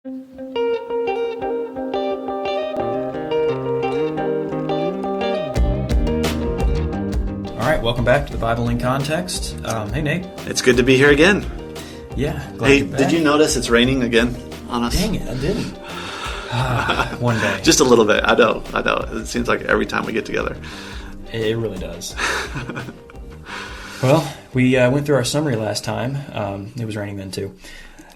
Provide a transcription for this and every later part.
All right, welcome back to the Bible in Context. Hey, Nate. It's good to be here again. Yeah, glad Hey, you're back. did you notice it's raining again on us? Dang it, I didn't. One day. Just a little bit. I know. It seems like every time we get together. It really does. Well, we went through our summary last time. It was raining then, too.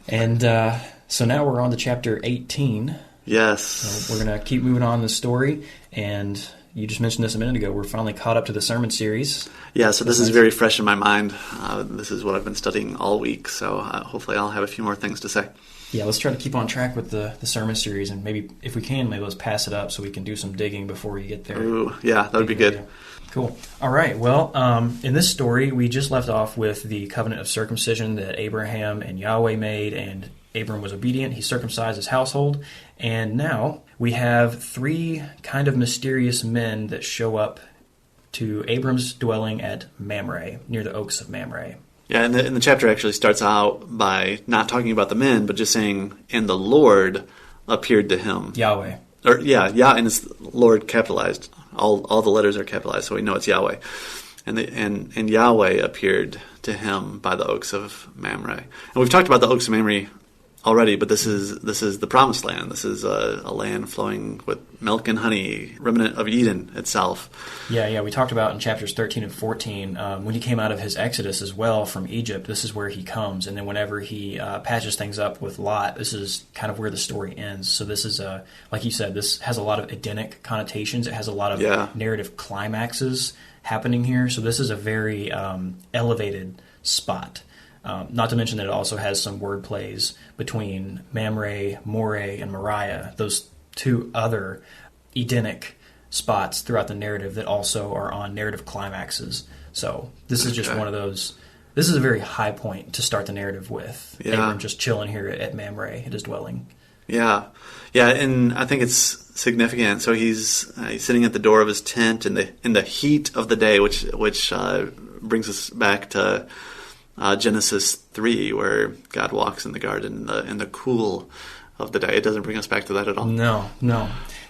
And so now we're on to chapter 18. Yes. So we're going to keep moving on in the story. And you just mentioned this a minute ago. We're finally caught up to the sermon series. Yeah, so this is very fresh in my mind. This is what I've been studying all week. So hopefully I'll have a few more things to say. Yeah, let's try to keep on track with the sermon series. And maybe, if we can, maybe let's pass it up so we can do some digging before we get there. Ooh, yeah, that would be good. Cool. All right. Well, in this story, we just left off with the covenant of circumcision that Abraham and Yahweh made, and Abram was obedient. He circumcised his household. And now we have three kind of mysterious men that show up to Abram's dwelling at Mamre, near the oaks of Mamre. Yeah, and the chapter actually starts out by not talking about the men, but just saying, and the Lord appeared to him. Yahweh. And it's Lord capitalized. All the letters are capitalized, so we know it's Yahweh. And Yahweh appeared to him by the oaks of Mamre. And we've talked about the oaks of Mamre already, but this is the promised land. This is a land flowing with milk and honey, remnant of Eden itself. Yeah, we talked about in chapters 13 and 14, when he came out of his exodus as well from Egypt, this is where he comes. And then whenever he patches things up with Lot, this is kind of where the story ends. So this is, like you said, this has a lot of Edenic connotations. It has a lot of narrative climaxes happening here. So this is a very elevated spot. Not to mention that it also has some word plays between Mamre, More, and Moriah, those two other Edenic spots throughout the narrative that also are on narrative climaxes. So this is just one of those. This is a very high point to start the narrative with. Yeah. Abram just chilling here at Mamre at his dwelling. Yeah, and I think it's significant. So he's sitting at the door of his tent in the heat of the day, which brings us back to Genesis 3, where God walks in the garden in the cool of the day. It doesn't bring us back to that at all. No.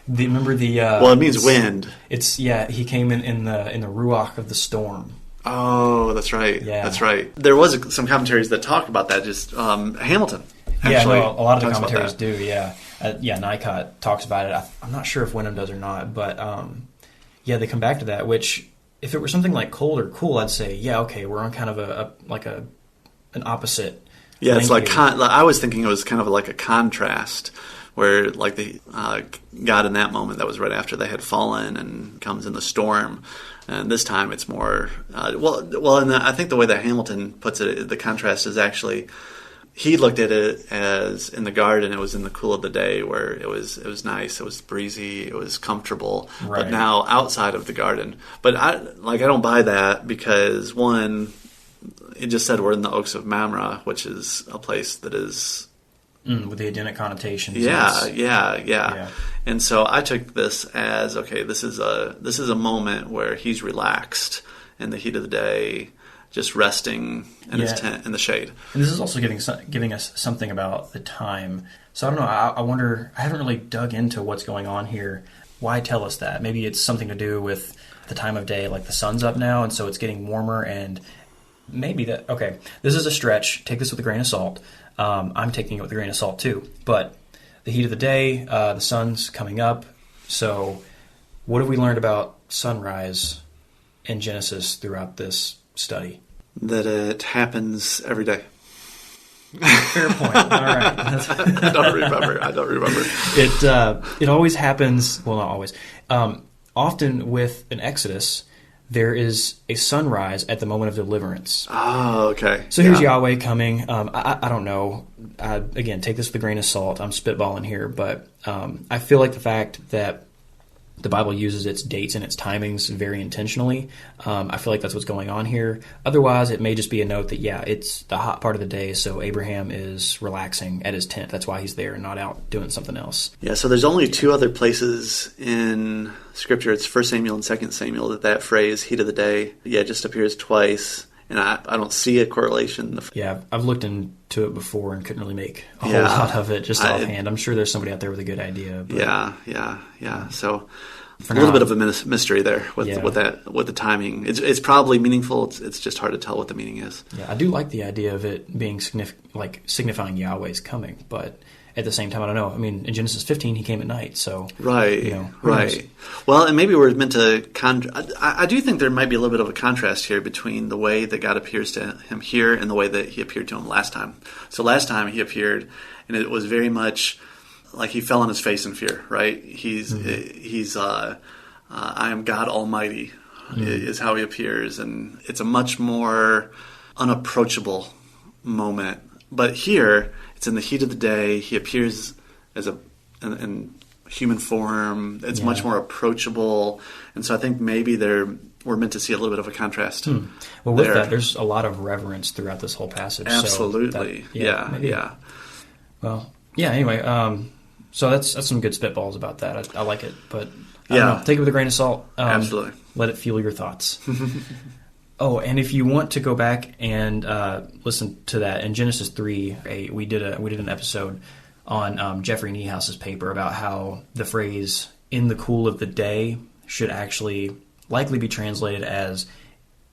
Remember the... well, it means wind. He came in the ruach of the storm. Oh, that's right. Yeah. That's right. There was some commentaries that talk about that. Just Hamilton. Actually, a lot of the commentaries do. Yeah, Nycott talks about it. I'm not sure if Wenham does or not, but they come back to that. Which, if it were something like cold or cool, I'd say, we're on kind of an opposite. Yeah, it's like I was thinking it was kind of like a contrast, where like the God in that moment, that was right after they had fallen, and comes in the storm. And this time it's more and I think the way that Hamilton puts it, the contrast is actually, he looked at it as in the garden, it was in the cool of the day, where it was nice, it was breezy, it was comfortable. Right. But now outside of the garden. But I don't buy that, because one, it just said we're in the oaks of Mamre, which is a place that is with the Edenic connotations. Yeah. And so I took this as, okay, this is a moment where he's relaxed in the heat of the day, just resting in his tent in the shade. And this is also giving us something about the time. So I don't know. I wonder. I haven't really dug into what's going on here. Why tell us that? Maybe it's something to do with the time of day, like the sun's up now, and so it's getting warmer, and maybe that. Okay, this is a stretch. Take this with a grain of salt. I'm taking it with a grain of salt too. But the heat of the day, the sun's coming up. So what have we learned about sunrise in Genesis throughout this study? That it happens every day. Fair point. All right. I don't remember. It always happens. Well, not always. Often with an Exodus, there is a sunrise at the moment of deliverance. Oh, okay. So here's Yahweh coming. I don't know. Again, take this with a grain of salt. I'm spitballing here, but I feel like the fact that the Bible uses its dates and its timings very intentionally. I feel like that's what's going on here. Otherwise, it may just be a note that, it's the hot part of the day, so Abraham is relaxing at his tent. That's why he's there and not out doing something else. Yeah, so there's only two other places in Scripture. It's 1 Samuel and 2 Samuel that phrase, heat of the day, just appears twice. and I don't see a correlation. Yeah, I've looked into it before and couldn't really make a whole lot of it just offhand. I'm sure there's somebody out there with a good idea. But Yeah. So for a little now, bit of a mystery there with the timing. It's probably meaningful. It's just hard to tell what the meaning is. Yeah, I do like the idea of it being signifying Yahweh's coming, but at the same time, I don't know. I mean, in Genesis 15, he came at night, so right. Who knows? Well, and maybe we're meant to. I do think there might be a little bit of a contrast here between the way that God appears to him here and the way that he appeared to him last time. So last time he appeared, and it was very much like he fell on his face in fear. Right? He's I am God Almighty is how he appears, and it's a much more unapproachable moment. But here, it's in the heat of the day. He appears as in human form. It's much more approachable, and so I think maybe we're meant to see a little bit of a contrast. Well, with that, there's a lot of reverence throughout this whole passage. Absolutely, so yeah. Well, yeah. Anyway, so that's some good spitballs about that. I like it, but I don't know, take it with a grain of salt. Absolutely, let it fuel your thoughts. Oh, and if you want to go back and listen to that, in Genesis 3, we did an episode on Jeffrey Niehouse's paper about how the phrase "in the cool of the day" should actually likely be translated as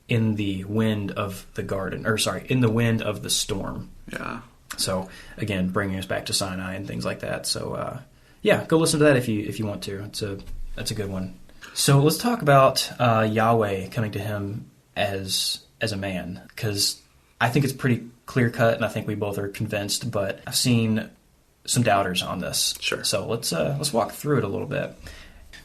"in the wind of the garden," or sorry, "in the wind of the storm." Yeah. So again, bringing us back to Sinai and things like that. So go listen to that if you want to. That's a good one. So let's talk about Yahweh coming to him as a man, because I think it's pretty clear cut, and I think we both are convinced. But I've seen some doubters on this. Sure. So let's walk through it a little bit.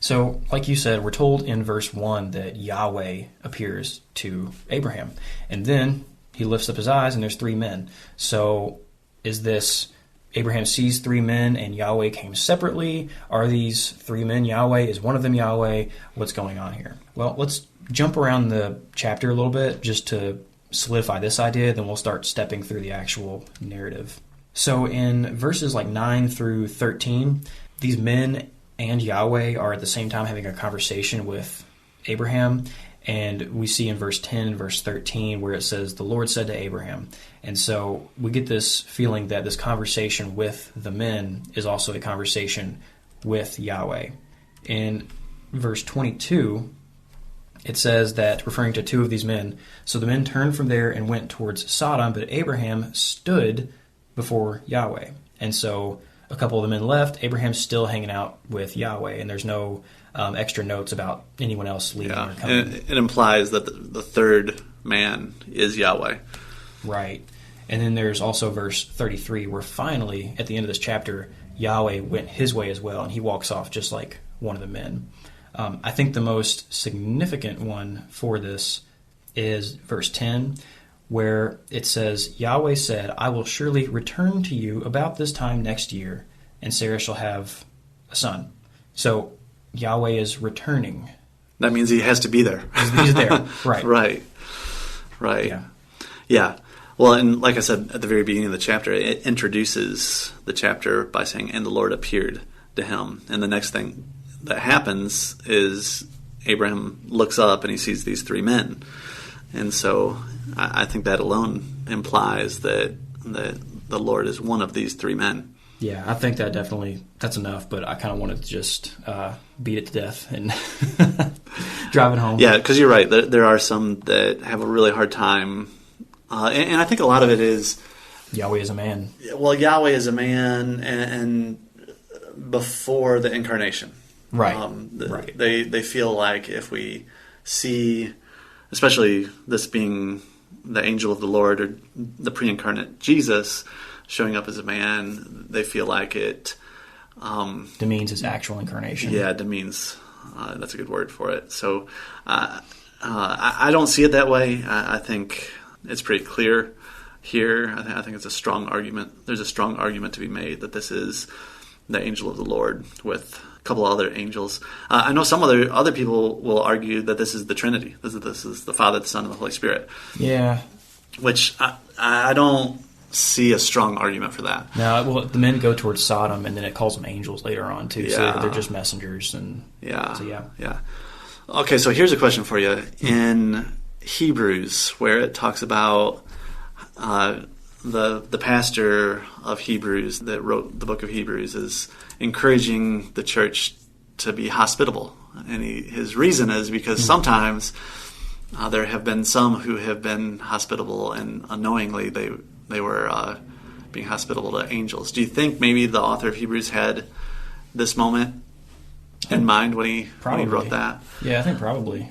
So, like you said, we're told in verse 1 that Yahweh appears to Abraham, and then he lifts up his eyes, and there's three men. So, is this Abraham sees three men, and Yahweh came separately? Are these three men Yahweh? Is one of them Yahweh? What's going on here? Well, let's jump around the chapter a little bit just to solidify this idea, then we'll start stepping through the actual narrative. So in verses 9 through 13, these men and Yahweh are at the same time having a conversation with Abraham, and we see in verse 10 and verse 13 where it says, "The Lord said to Abraham." And so we get this feeling that this conversation with the men is also a conversation with Yahweh. In verse 22, it says that, referring to two of these men, "So the men turned from there and went towards Sodom, but Abraham stood before Yahweh." And so a couple of the men left. Abraham's still hanging out with Yahweh, and there's no extra notes about anyone else leaving or coming. And it implies that the third man is Yahweh. Right. And then there's also verse 33, where finally, at the end of this chapter, Yahweh went his way as well, and he walks off just like one of the men. I think the most significant one for this is verse 10, where it says, "Yahweh said, I will surely return to you about this time next year, and Sarah shall have a son." So Yahweh is returning. That means he has to be there. He's there, right. Right. Yeah. Well, and like I said at the very beginning of the chapter, it introduces the chapter by saying, "And the Lord appeared to him." And the next thing that happens is Abraham looks up and he sees these three men. And so I think that alone implies that the Lord is one of these three men. Yeah, I think that's enough, but I kind of wanted to just beat it to death and drive it home. Yeah, because you're right. There are some that have a really hard time. And I think a lot of it is Yahweh is a man. Well, Yahweh is a man and before the incarnation. Right. Right. They feel like if we see, especially this being the angel of the Lord or the pre-incarnate Jesus showing up as a man, they feel like it demeans his actual incarnation. Yeah, demeans. That's a good word for it. So I don't see it that way. I think it's pretty clear here. I think it's a strong argument. There's a strong argument to be made that this is the angel of the Lord with a couple other angels. I know some other people will argue that this is the Trinity. This is the Father, the Son, and the Holy Spirit. Yeah. Which I don't see a strong argument for that. No, well, the men go towards Sodom, and then it calls them angels later on, too. Yeah. So they're just messengers. And yeah. So, yeah. Yeah. Okay, so here's a question for you. In Hebrews, where it talks about the pastor of Hebrews that wrote the book of Hebrews is encouraging the church to be hospitable. And his reason is because sometimes there have been some who have been hospitable, and unknowingly they were being hospitable to angels. Do you think maybe the author of Hebrews had this moment in mind when he wrote that? Yeah, I think probably.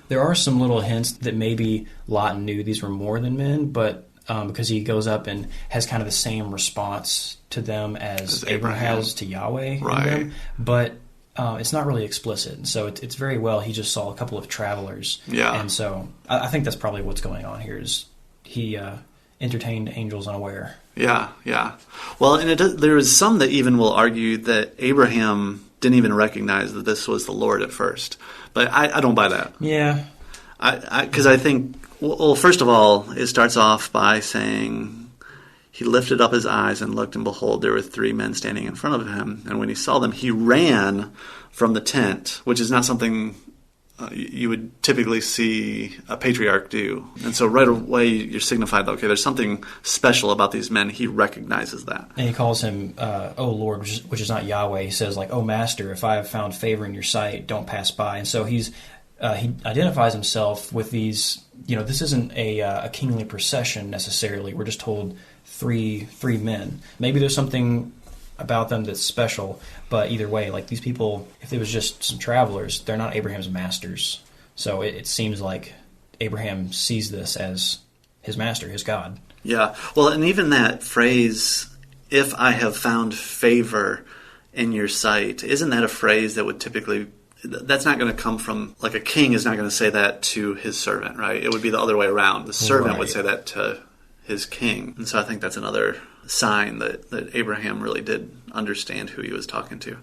There are some little hints that maybe Lot knew these were more than men, but because he goes up and has kind of the same response to them as Abraham has to Yahweh. Right. In them, but it's not really explicit. So it's very well he just saw a couple of travelers. Yeah. And so I think that's probably what's going on here is he entertained angels unaware. Yeah, yeah. Well, and there is some that even will argue that Abraham didn't even recognize that this was the Lord at first. But I don't buy that. Yeah. Because I think, well, first of all, it starts off by saying, he lifted up his eyes and looked, and behold, there were three men standing in front of him. And when he saw them, he ran from the tent, which is not something you would typically see a patriarch do. And so right away you're signified, okay, there's something special about these men. He recognizes that. And he calls him, "Oh Lord," which is not Yahweh. He says, like, "Oh Master, if I have found favor in your sight, don't pass by." And so he identifies himself with these, this isn't a kingly procession necessarily. We're just told three men. Maybe there's something about them that's special, but either way, like these people, if it was just some travelers, they're not Abraham's masters. So it seems like Abraham sees this as his master, his God. Yeah, well, and even that phrase, "if I have found favor in your sight," isn't that a phrase that would typically, that's not going to come from, like a king is not going to say that to his servant, right? It would be the other way around. The servant would say that to his king. And so I think that's another sign that Abraham really did understand who he was talking to.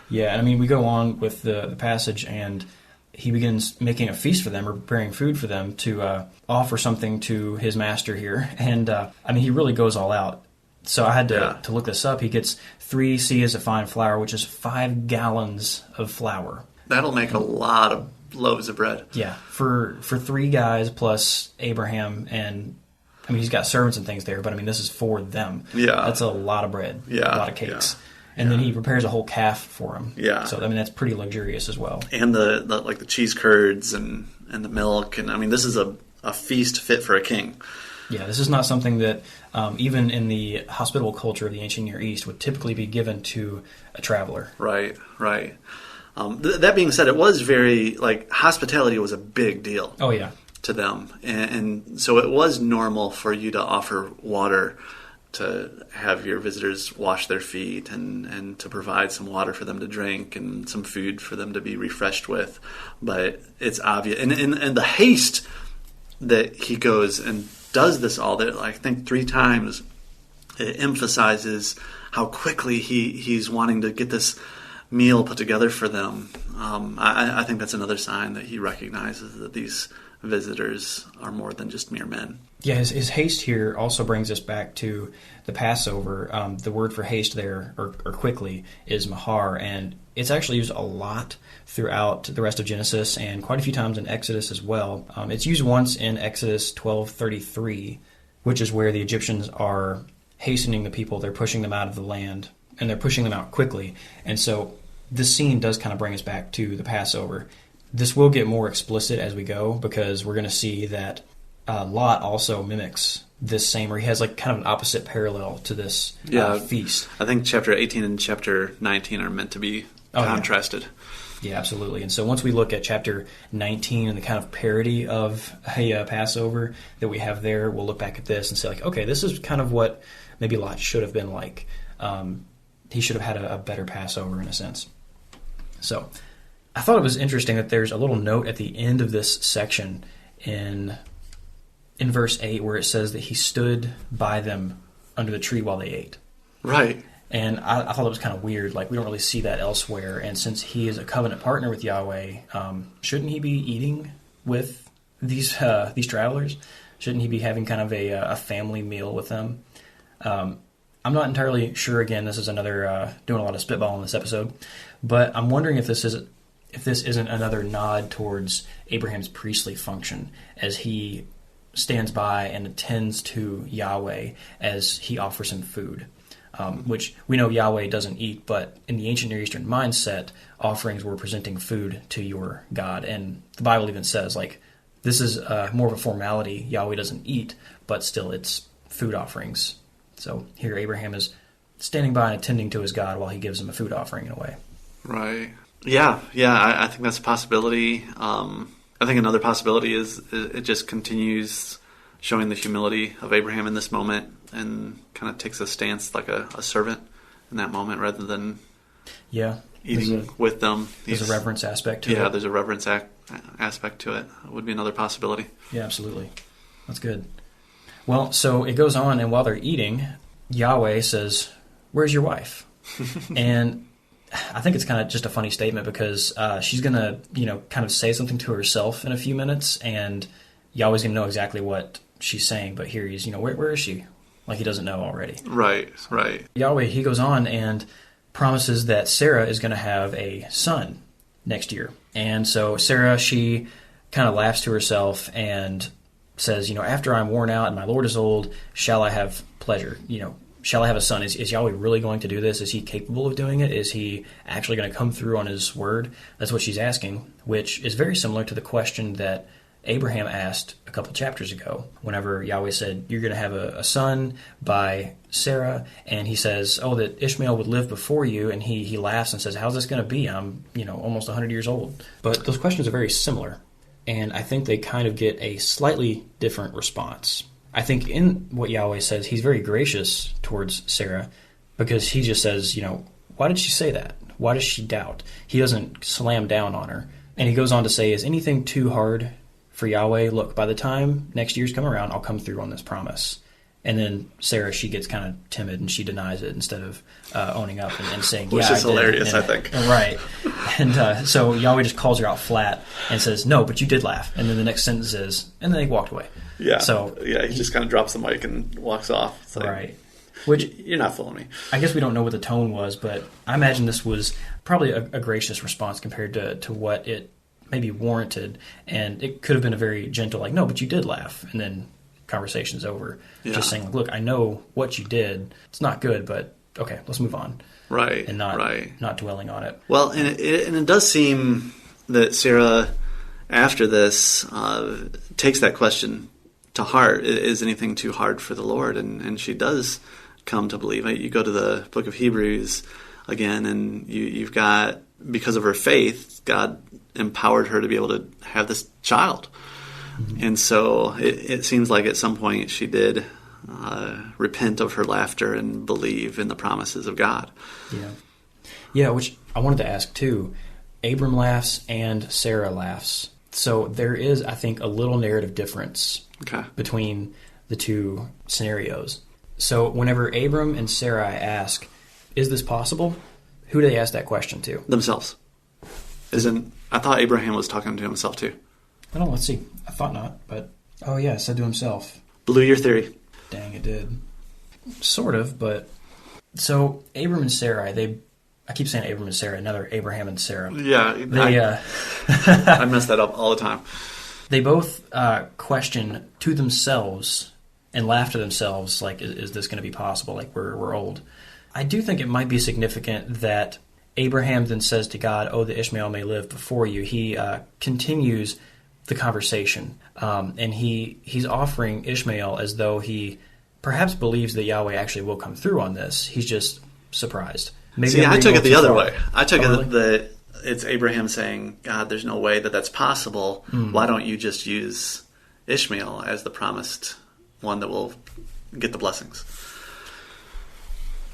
Yeah, and I mean, we go on with the passage, and he begins making a feast for them, or preparing food for them to offer something to his master here. And, he really goes all out. So I had to look this up. He gets 3 seahs of fine flour, which is 5 gallons of flour. That'll make a lot of loaves of bread. Yeah, for 3 guys plus Abraham, and he's got servants and things there, but this is for them. Yeah. That's a lot of bread, a lot of cakes. Yeah. And then he prepares a whole calf for them. Yeah. So, that's pretty luxurious as well. And the cheese curds and the milk, and this is a feast fit for a king. Yeah, this is not something that even in the hospitable culture of the ancient Near East would typically be given to a traveler. Right. That being said, it was very, hospitality was a big deal. Oh, yeah. To them. And so it was normal for you to offer water, to have your visitors wash their feet, and to provide some water for them to drink and some food for them to be refreshed with. But it's obvious. And the haste that he goes and does this all, that I think 3 times, it emphasizes how quickly he's wanting to get this meal put together for them. I think that's another sign that he recognizes that these visitors are more than just mere men. Yeah, his haste here also brings us back to the Passover. The word for haste there, or quickly, is mahar, and it's actually used a lot throughout the rest of Genesis and quite a few times in Exodus as well. It's used once in Exodus 12:33, which is where the Egyptians are hastening the people. They're pushing them out of the land, and they're pushing them out quickly. And so this scene does kind of bring us back to the Passover. This will get more explicit as we go, because we're going to see that Lot also mimics this same, or he has kind of an opposite parallel to this feast. I think chapter 18 and chapter 19 are meant to be contrasted. Yeah, absolutely. And so once we look at chapter 19 and the kind of parody of a Passover that we have there, we'll look back at this and say, okay, this is kind of what maybe Lot should have been like. He should have had a better Passover in a sense. So I thought it was interesting that there's a little note at the end of this section in verse 8 where it says that he stood by them under the tree while they ate. Right. And I thought it was kind of weird. We don't really see that elsewhere. And since he is a covenant partner with Yahweh, shouldn't he be eating with these travelers? Shouldn't he be having kind of a family meal with them? I'm not entirely sure. Again, this is another doing a lot of spitball in this episode, but I'm wondering if this if this isn't another nod towards Abraham's priestly function as he stands by and attends to Yahweh as he offers him food, which we know Yahweh doesn't eat, but in the ancient Near Eastern mindset, offerings were presenting food to your God. And the Bible even says, like, this is more of a formality. Yahweh doesn't eat, but still it's food offerings. So here Abraham is standing by and attending to his God while he gives him a food offering in a way. Right. Yeah. I think that's a possibility. I think another possibility is it just continues showing the humility of Abraham in this moment and kind of takes a stance like a servant in that moment rather than eating with them. There's a reverence aspect to it. Yeah, there's a reverence aspect to it. It would be another possibility. Yeah, absolutely. That's good. Well, so it goes on, and while they're eating, Yahweh says, "Where's your wife?" And I think it's kind of just a funny statement because she's going to, kind of say something to herself in a few minutes, and Yahweh's going to know exactly what she's saying. But here he's, where is she? Like he doesn't know already. Right. Yahweh, he goes on and promises that Sarah is going to have a son next year. And so Sarah, she kind of laughs to herself and says, after I'm worn out and my Lord is old, shall I have pleasure? Shall I have a son? Is Yahweh really going to do this? Is he capable of doing it? Is he actually going to come through on his word? That's what she's asking, which is very similar to the question that Abraham asked a couple chapters ago, whenever Yahweh said, you're going to have a son by Sarah, and he says, that Ishmael would live before you, and he laughs and says, how's this going to be? I'm, almost 100 years old. But those questions are very similar, and I think they kind of get a slightly different response. I think in what Yahweh says, he's very gracious towards Sarah, because he just says, why did she say that? Why does she doubt? He doesn't slam down on her. And he goes on to say, is anything too hard for Yahweh? Look, by the time next year's come around, I'll come through on this promise. And then Sarah, she gets kind of timid and she denies it instead of owning up and saying, which is hilarious, I think. Right. And so Yahweh just calls her out flat and says, no, but you did laugh. And then the next sentence is, and then they walked away. Yeah. So he just kind of drops the mic and walks off. It's like, right. Which, you're not fooling me. I guess we don't know what the tone was, but I imagine this was probably a gracious response compared to what it maybe warranted. And it could have been a very gentle, like, no, but you did laugh. And then conversation's over. Yeah. Just saying, look, I know what you did. It's not good, but okay, let's move on. Right. And not dwelling on it. Well, and it does seem that Sarah, after this, takes that question to heart. Is anything too hard for the Lord? And she does come to believe. You go to the book of Hebrews again, and you've got, because of her faith, God empowered her to be able to have this child. Mm-hmm. And so it seems like at some point she did repent of her laughter and believe in the promises of God. Yeah, which I wanted to ask too. Abram laughs and Sarah laughs. So there is, I think, a little narrative difference between the two scenarios. So whenever Abram and Sarai ask, is this possible? Who do they ask that question to? Themselves. I thought Abraham was talking to himself too. I don't know, let's see. I thought not, but it said to himself. Blew your theory. Dang, it did. Sort of, but so Abram and Sarai, I keep saying Abram and Sarah, another Abraham and Sarah. Yeah, I mess that up all the time. They both question to themselves and laugh to themselves, like, is this going to be possible? Like, we're old. I do think it might be significant that Abraham then says to God, that Ishmael may live before you. He continues the conversation, and he's offering Ishmael as though he perhaps believes that Yahweh actually will come through on this. He's just surprised. Maybe I took it the other way. I took it that it's Abraham saying, God, there's no way that that's possible. Why don't you just use Ishmael as the promised one that will get the blessings?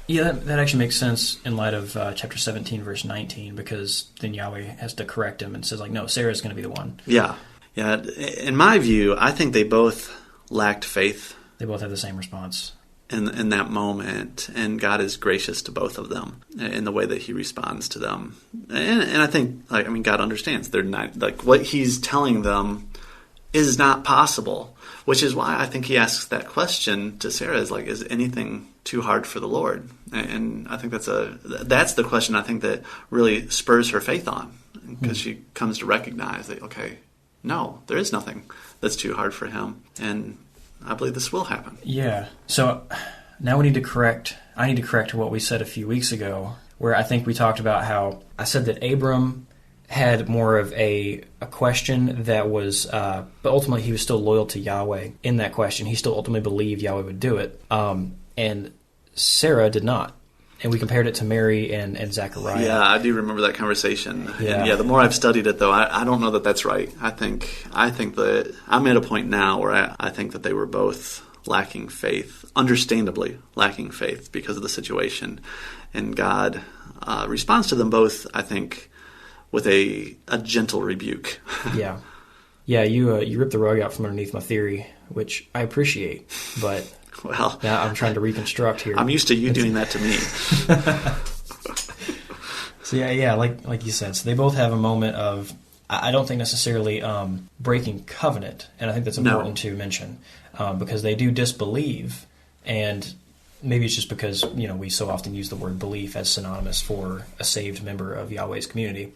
Yeah, that actually makes sense in light of chapter 17, verse 19, because then Yahweh has to correct him and says, like, no, Sarah's going to be the one. Yeah. In my view, I think they both lacked faith. They both have the same response. In that moment, and God is gracious to both of them in the way that he responds to them. And I think, God understands. They're not, what he's telling them is not possible, which is why I think he asks that question to Sarah, is anything too hard for the Lord? And I think that's the question I think that really spurs her faith on. because she comes to recognize that, okay, no, there is nothing that's too hard for him, and I believe this will happen. Yeah. So now I need to correct what we said a few weeks ago, where I think we talked about how I said that Abram had more of a question that was, but ultimately he was still loyal to Yahweh in that question. He still ultimately believed Yahweh would do it. And Sarah did not. And we compared it to Mary and Zechariah. Yeah, I do remember that conversation. Yeah. And the more I've studied it, though, I don't know that that's right. I think that I'm at a point now where I think that they were both lacking faith, understandably lacking faith because of the situation. And God responds to them both, I think, with a gentle rebuke. Yeah. Yeah, you ripped the rug out from underneath my theory, which I appreciate, but... Well, now I'm trying to reconstruct here. I'm used to you doing that to me. So like you said, so they both have a moment of, I don't think necessarily breaking covenant, and I think that's important to mention, because they do disbelieve, and maybe it's just because we so often use the word belief as synonymous for a saved member of Yahweh's community.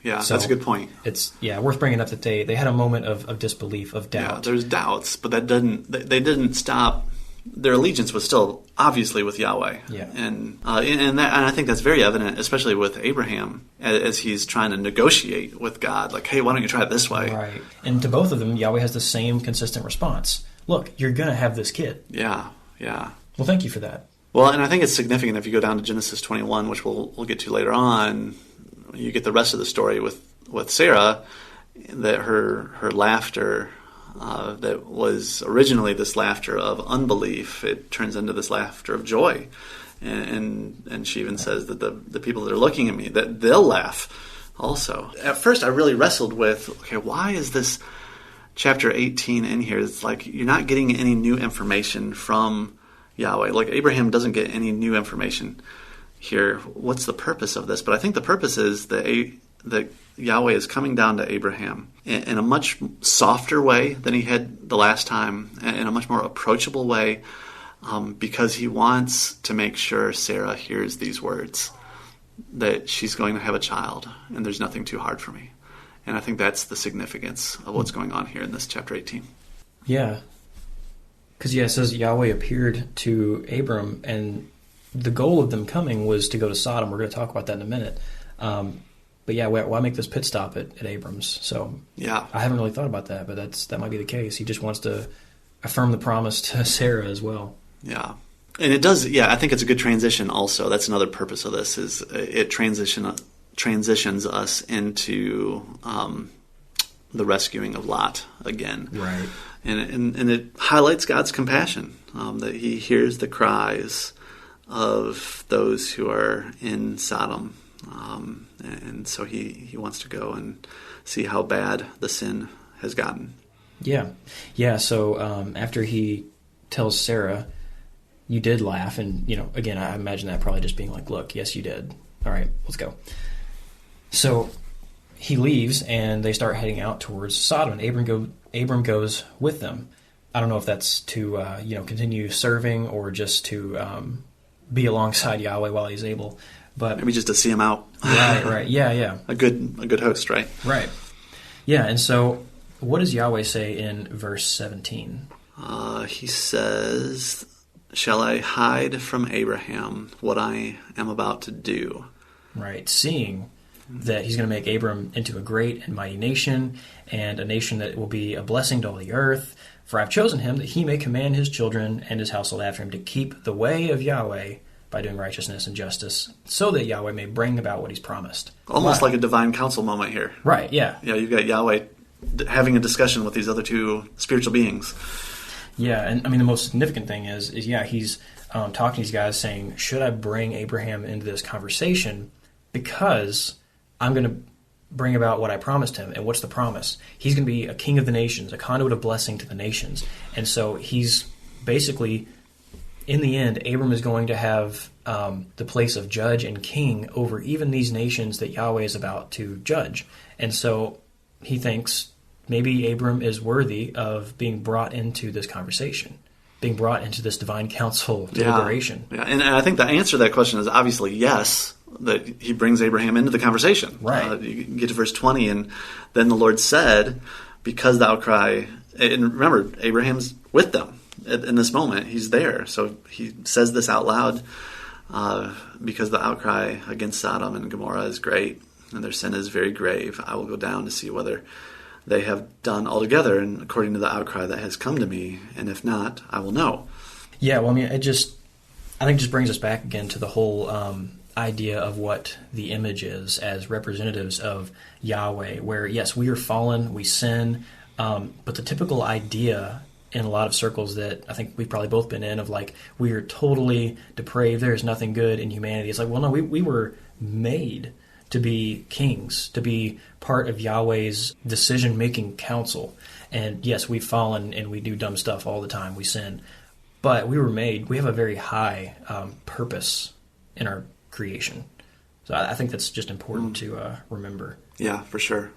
So that's a good point. It's worth bringing up that they had a moment of disbelief, of doubt. Yeah, there's doubts, but they didn't stop. Their allegiance was still obviously with Yahweh. Yeah, and I think that's very evident, especially with Abraham, as he's trying to negotiate with God. Like, hey, why don't you try it this way? Right. And to both of them, Yahweh has the same consistent response. Look, you're going to have this kid. Yeah. Well, thank you for that. Well, and I think it's significant if you go down to Genesis 21, which we'll get to later on. You get the rest of the story with Sarah, that her laughter that was originally this laughter of unbelief, it turns into this laughter of joy, and she even says that the people that are looking at me, that they'll laugh also. At first, I really wrestled with, okay, why is this chapter 18 in here? It's like you're not getting any new information from Yahweh. Like Abraham doesn't get any new information here. What's the purpose of this? But I think the purpose is that Yahweh is coming down to Abraham in a much softer way than he had the last time, in a much more approachable way, because he wants to make sure Sarah hears these words, that she's going to have a child, and there's nothing too hard for me. And I think that's the significance of what's going on here in this chapter 18. Yeah. Because, it says Yahweh appeared to Abram, and the goal of them coming was to go to Sodom. We're going to talk about that in a minute. But why make this pit stop at Abram's? So I haven't really thought about that, but that might be the case. He just wants to affirm the promise to Sarah as well. Yeah. And it does, I think it's a good transition also. That's another purpose of this, is it transitions us into the rescuing of Lot again. Right. And it highlights God's compassion, that he hears the cries of those who are in Sodom. And so he wants to go and see how bad the sin has gotten. Yeah. So after he tells Sarah, you did laugh, and again, I imagine that probably just being like, look, yes, you did. All right, let's go. So he leaves, and they start heading out towards Sodom. And Abram goes with them. I don't know if that's to continue serving or just to be alongside Yahweh while he's able. But maybe just to see him out. Right. Yeah. A good host, right? Right. Yeah, and so what does Yahweh say in verse 17? He says, "Shall I hide from Abraham what I am about to do?" Right, seeing that he's going to make Abram into a great and mighty nation, and a nation that will be a blessing to all the earth. For I've chosen him that he may command his children and his household after him to keep the way of Yahweh by doing righteousness and justice, so that Yahweh may bring about what he's promised. Almost like a divine council moment here. Right, yeah. Yeah, you've got Yahweh having a discussion with these other two spiritual beings. Yeah, and I mean, the most significant thing is he's talking to these guys saying, should I bring Abraham into this conversation? Because I'm going to bring about what I promised him. And what's the promise? He's going to be a king of the nations, a conduit of blessing to the nations. And so he's basically, in the end, Abram is going to have the place of judge and king over even these nations that Yahweh is about to judge. And so he thinks maybe Abram is worthy of being brought into this conversation, being brought into this divine council deliberation. Yeah, and I think the answer to that question is obviously yes, that he brings Abraham into the conversation. Right. You get to verse 20, and then the Lord said, because the outcry, and remember, Abraham's with them in this moment. He's there. So he says this out loud, because the outcry against Sodom and Gomorrah is great, and their sin is very grave. I will go down to see whether they have done altogether, and according to the outcry that has come to me, and if not, I will know. Yeah, well, I mean, I think it just brings us back again to the whole idea of what the image is as representatives of Yahweh, where, yes, we are fallen, we sin, but the typical idea in a lot of circles that I think we've probably both been in of like, we are totally depraved, there is nothing good in humanity. It's like, well, no, we were made to be kings, to be part of Yahweh's decision-making council. And yes, we've fallen and we do dumb stuff all the time, we sin. But we have a very high purpose in our creation. So I think that's just important to remember. Yeah, for sure.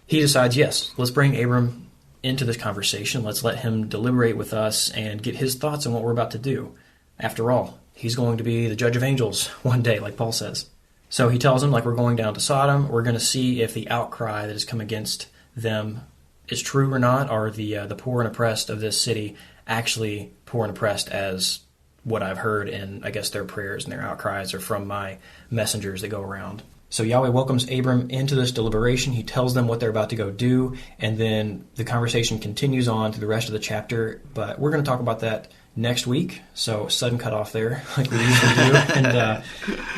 He decides, yes, let's bring Abram into this conversation. Let's let him deliberate with us and get his thoughts on what we're about to do. After all, he's going to be the judge of angels one day, like Paul says. So he tells him, like, we're going down to Sodom. We're going to see if the outcry that has come against them is true or not. Are the poor and oppressed of this city actually poor and oppressed as what I've heard in, I guess, their prayers and their outcries are from my messengers that go around. So Yahweh welcomes Abram into this deliberation. He tells them what they're about to go do, and then the conversation continues on to the rest of the chapter. But we're going to talk about that next week. So sudden cut off there, like we usually do, and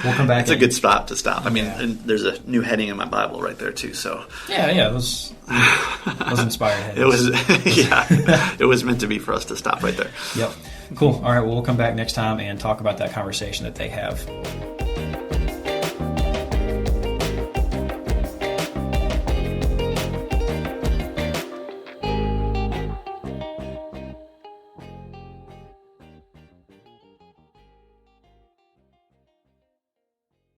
we'll come back. It's a good spot to stop. I mean, and there's a new heading in my Bible right there too. So those inspired headings. It was, it was meant to be for us to stop right there. Yep. Cool. All right. Well, we'll come back next time and talk about that conversation that they have.